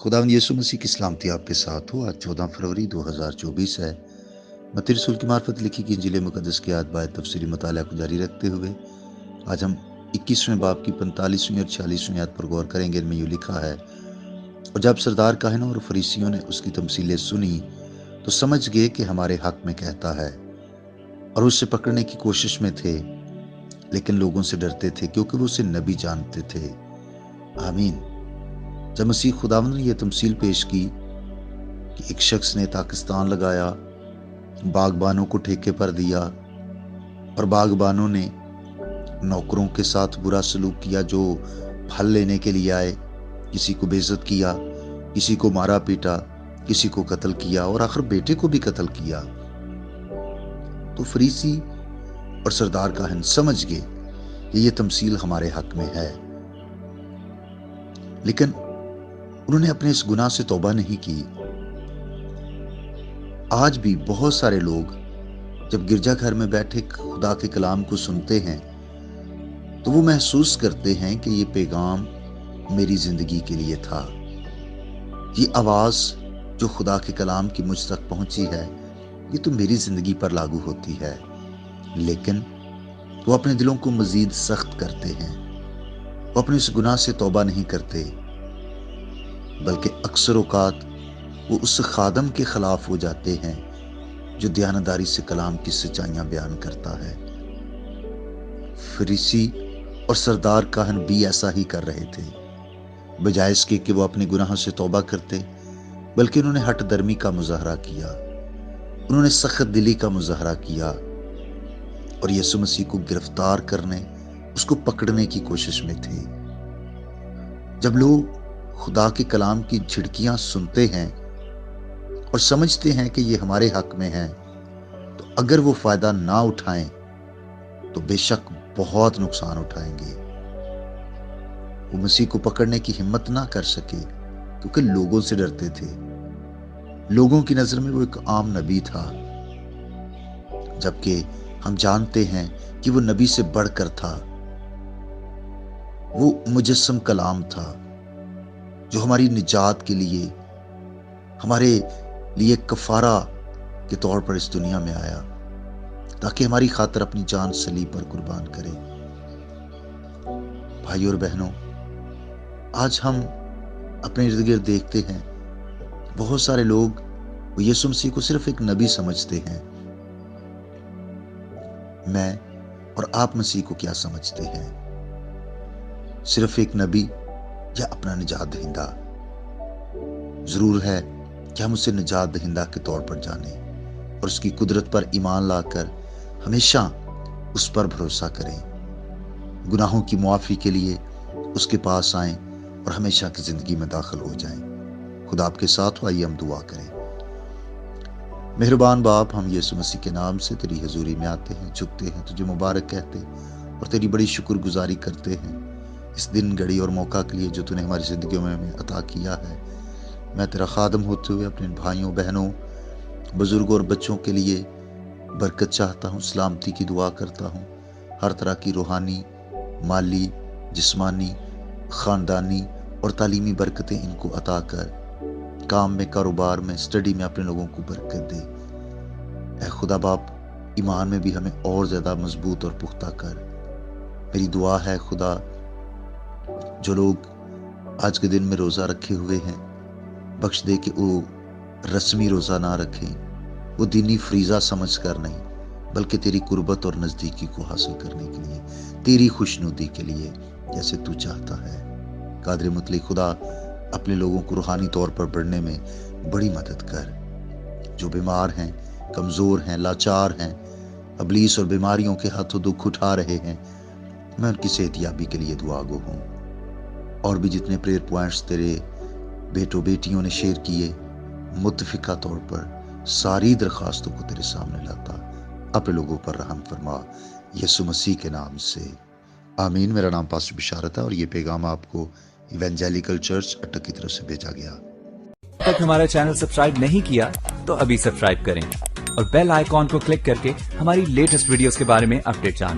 खुदावंद यीशु मसीह की सलामती आपके साथ हो। आज 14 फरवरी 2024 है। मत्ती रसूल की मार्फत लिखी गई इंजील मुकद्दस की आयत बाय तफसीली मुताला को जारी रखते हुए आज हम 21वें बाब की 45वीं और 46वीं आयत पर गौर करेंगे। इनमें यूँ लिखा है, और जब सरदार काहनों और फरीसियों ने उसकी तमसीलें सुनी तो समझ गए कि हमारे हक में कहता है, और उससे पकड़ने की कोशिश में थे, लेकिन लोगों से डरते थे क्योंकि वो उसे नबी जानते थे। आमीन। जब मसीह खुदावंद ने यह तमसील पेश की कि एक शख्स ने पाकिस्तान लगाया, बागबानों को ठेके पर दिया और बागबानों ने नौकरों के साथ बुरा सलूक किया जो फल लेने के लिए आए, किसी को बेइज्जत किया, किसी को मारा पीटा, किसी को कत्ल किया और आखिर बेटे को भी कत्ल किया। तो फरीसी और सरदार काहन समझ गए कि यह तमसील हमारे हक में है, लेकिन उन्होंने अपने इस गुनाह से तौबा नहीं की। आज भी बहुत सारे लोग जब गिरजाघर में बैठे खुदा के कलाम को सुनते हैं तो वो महसूस करते हैं कि ये पैगाम मेरी जिंदगी के लिए था। ये आवाज जो खुदा के कलाम की मुझ तक पहुंची है, ये तो मेरी जिंदगी पर लागू होती है। लेकिन वो अपने दिलों को मजीद सख्त करते हैं। वो अपने इस गुनाह से तौबा नहीं करते, बल्कि अक्सर औकात वो उस खादम के खिलाफ हो जाते हैं जो दयानतदारी से कलाम की सच्चाइयां बयान करता है। फरीसी और सरदार काहन भी ऐसा ही कर रहे थे। बजाय इसके कि वो अपने गुनाह से तौबा करते, बल्कि उन्होंने हट दर्मी का मुजाहरा किया, उन्होंने सख्त दिली का मुजाहरा किया और यीशु मसीह को गिरफ्तार करने, उसको पकड़ने की कोशिश में थे। जब लोग खुदा के कलाम की झिड़कियां सुनते हैं और समझते हैं कि ये हमारे हक में है, तो अगर वो फायदा ना उठाएं तो बेशक बहुत नुकसान उठाएंगे। वो मसीह को पकड़ने की हिम्मत ना कर सके क्योंकि लोगों से डरते थे। लोगों की नजर में वो एक आम नबी था, जबकि हम जानते हैं कि वो नबी से बढ़कर था। वो मुजस्सम कलाम था जो हमारी निजात के लिए, हमारे लिए कफारा के तौर पर इस दुनिया में आया, ताकि हमारी खातिर अपनी जान सलीब पर कुर्बान करे। भाइयों और बहनों, आज हम अपने इर्द गिर्द देखते हैं बहुत सारे लोग वो यीशु मसीह को सिर्फ एक नबी समझते हैं। मैं और आप मसीह को क्या समझते हैं? सिर्फ एक नबी या अपना निजात दहिंदा? जरूर है कि हम उसे निजात दहिंदा के तौर पर जाने और उसकी कुदरत पर ईमान लाकर हमेशा उस पर भरोसा करें। गुनाहों की मुआफी के लिए उसके पास आएं और हमेशा की जिंदगी में दाखिल हो जाएं। खुदा आपके साथ हो। आइए हम दुआ करें। मेहरबान बाप, हम यीशु मसीह के नाम से तेरी हजूरी में आते हैं, झुकते हैं, तुझे मुबारक कहते और तेरी बड़ी शुक्रगुजारी करते हैं इस दिन, घड़ी और मौका के लिए जो तूने हमारी जिंदगियों में हमें अता किया है। मैं तेरा खादम होते हुए अपने भाइयों, बहनों, बुजुर्गों और बच्चों के लिए बरकत चाहता हूँ, सलामती की दुआ करता हूँ। हर तरह की रूहानी, माली, जिस्मानी, ख़ानदानी और तालीमी बरकतें इनको अता कर, काम में, कारोबार में, स्टडी में अपने लोगों को बरकत दे। ऐ खुदा बाप, ईमान में भी हमें और ज़्यादा मजबूत और पुख्ता कर। मेरी दुआ है खुदा, जो लोग आज के दिन में रोज़ा रखे हुए हैं, बख्श दे कि वो रस्मी रोज़ा ना रखें, वो दीनी फरीज़ा समझ कर नहीं, बल्कि तेरी कुर्बत और नज़दीकी को हासिल करने के लिए, तेरी खुशनुदी के लिए, जैसे तू चाहता है। कादिर मुतलक खुदा, अपने लोगों को रूहानी तौर पर बढ़ने में बड़ी मदद कर। जो बीमार हैं, कमज़ोर हैं, लाचार हैं, अबलीस और बीमारियों के हाथों दुख उठा रहे हैं, मैं उनकी सेहतयाबी के लिए दुआगो हूँ। और भी जितने प्रेयर पॉइंट्स तेरे बेटों बेटियों ने शेयर किए, मुत्तफिका तौर पर सारी दरख्वास्तों को तेरे सामने लाता अपने लोगों पर रहम फरमा, यीशु मसीह के नाम से, आमीन। मेरा नाम पास्टर बिशारत है और ये पैगाम आपको इवेंजेलिकल चर्च अटक की तरफ से भेजा गया। तक हमारा चैनल सब्सक्राइब नहीं किया तो अभी सब्सक्राइब करें और बेल आइकॉन को क्लिक करके हमारी लेटेस्ट वीडियोस के बारे में अपडेट जानें।